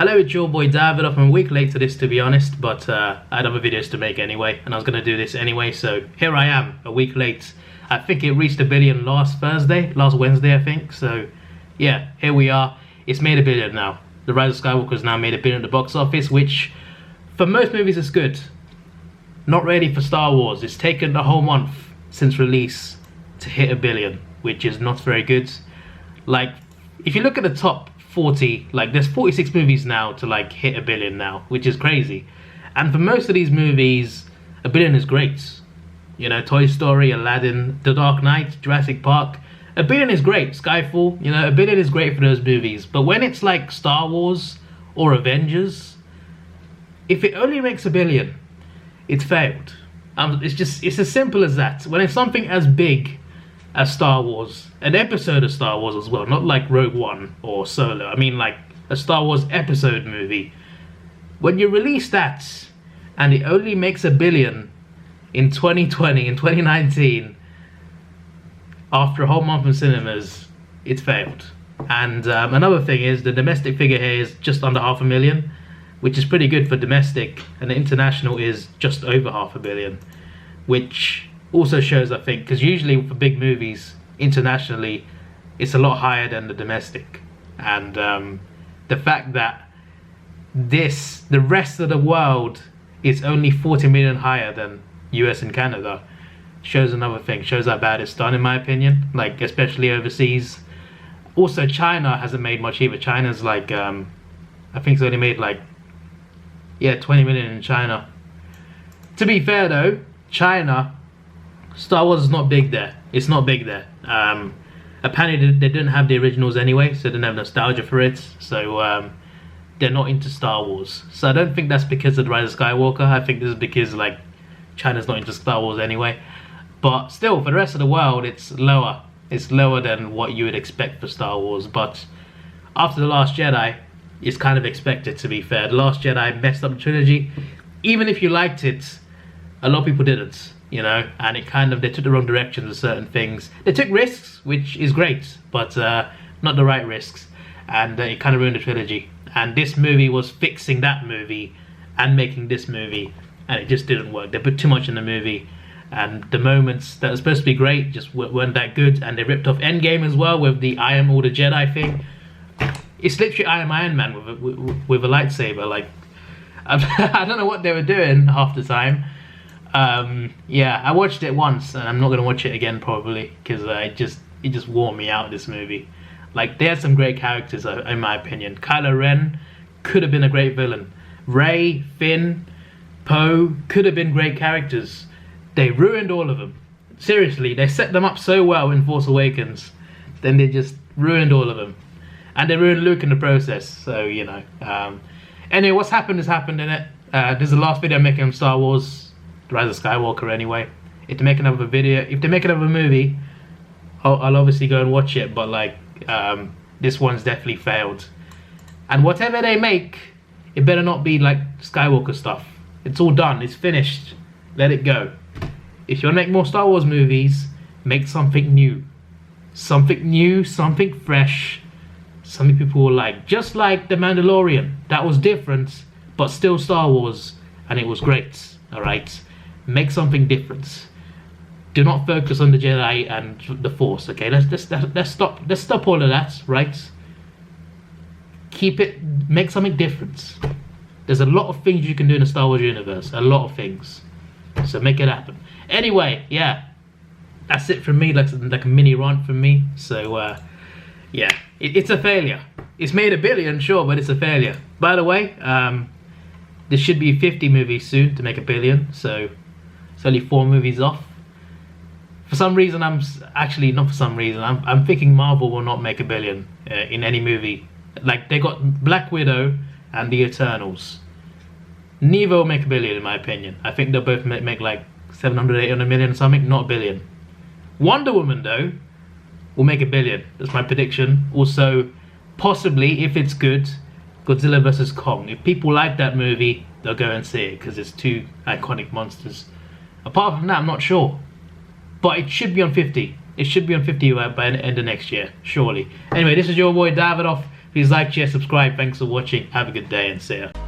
Hello, it's your boy Davidoff. I'm a week late to this, to be honest, but I had other videos to make anyway, and I was going to do this anyway, so here I am, a week late. I think it reached 1 billion last Wednesday, I think, so yeah, here we are. It's made 1 billion now. The Rise of Skywalker has now made 1 billion at the box office, which for most movies is good. Not really for Star Wars. It's taken a whole month since release to hit 1 billion, which is not very good. Like, if you look at the top 40, like there's 46 movies now to like hit 1 billion now, which is crazy. And for most of these movies, 1 billion is great. You know, Toy Story, Aladdin, The Dark Knight, Jurassic Park. 1 billion is great. Skyfall, you know, 1 billion is great for those movies. But when it's like Star Wars or Avengers, if it only makes 1 billion, it's failed. It's as simple as that. When it's something as big as Star Wars, an episode of Star Wars as well, not like Rogue One or Solo, I mean like a Star Wars episode movie. When you release that and it only makes 1 billion in 2020, in 2019, after a whole month in cinemas, it's failed. And another thing is the domestic figure here is just under 500,000, which is pretty good for domestic, and the international is just over 500 million, which also shows, I think, because usually for big movies internationally it's a lot higher than the domestic, and the fact that the rest of the world is only 40 million higher than US and Canada shows another thing, shows how bad it's done, in my opinion, like especially overseas. Also, China hasn't made much either. China's like I think it's only made like 20 million in China. To be fair though, China, Star Wars is not big there. It's not big there. Apparently they didn't have the originals anyway, so they didn't have nostalgia for it. So they're not into Star Wars. So I don't think that's because of the Rise of Skywalker. I think this is because like China's not into Star Wars anyway. But still, for the rest of the world, it's lower. It's lower than what you would expect for Star Wars. But after The Last Jedi, it's kind of expected, to be fair. The Last Jedi messed up the trilogy. Even if you liked it, a lot of people didn't. You know, and it kind of, they took the wrong direction with certain things. They took risks, which is great, but not the right risks, and it kind of ruined the trilogy. And this movie was fixing that movie and making this movie, and it just didn't work. They put too much in the movie, and the moments that were supposed to be great just weren't that good. And they ripped off Endgame as well with the I am all the Jedi thing. It's literally I am Iron Man with a lightsaber. Like, I don't know what they were doing half the time. Yeah, I watched it once, and I'm not gonna watch it again probably, because it just wore me out, this movie. Like, they had some great characters in my opinion. Kylo Ren could have been a great villain. Rey, Finn, Poe could have been great characters. They ruined all of them. Seriously, they set them up so well in Force Awakens, then they just ruined all of them, and they ruined Luke in the process. So you know. Anyway, what's happened has happened in it. This is the last video I'm making on Star Wars. The Rise of Skywalker anyway. If they make another video, if they make another movie, I'll obviously go and watch it, but like this one's definitely failed. And whatever they make, it better not be like Skywalker stuff. It's all done, it's finished, let it go. If you want to make more Star Wars movies, make something new. Something new, something fresh, something people will like. Just like The Mandalorian, that was different, but still Star Wars, and it was great. Alright? Make something different. Do not focus on the Jedi and the Force, okay? Let's stop all of that, right? Make something different. There's a lot of things you can do in the Star Wars universe, a lot of things. So make it happen. Anyway, yeah, that's it from me, like a mini rant from me. So yeah, it's a failure. It's made 1 billion, sure, but it's a failure. By the way, there should be 50 movies soon to make 1 billion, so it's only 4 movies off. For some reason, I'm thinking Marvel will not make 1 billion in any movie. Like, they got Black Widow and the Eternals. Neither will make 1 billion in my opinion. I think they'll both make like 700, 800 million or something, not 1 billion. Wonder Woman though will make 1 billion. That's my prediction. Also, possibly, if it's good, Godzilla vs. Kong. If people like that movie, they'll go and see it because it's 2 iconic monsters. Apart from that, I'm not sure. But it should be on 50. It should be on 50 by the end of next year, surely. Anyway, this is your boy Davidoff. Please like, share, subscribe. Thanks for watching. Have a good day and see ya.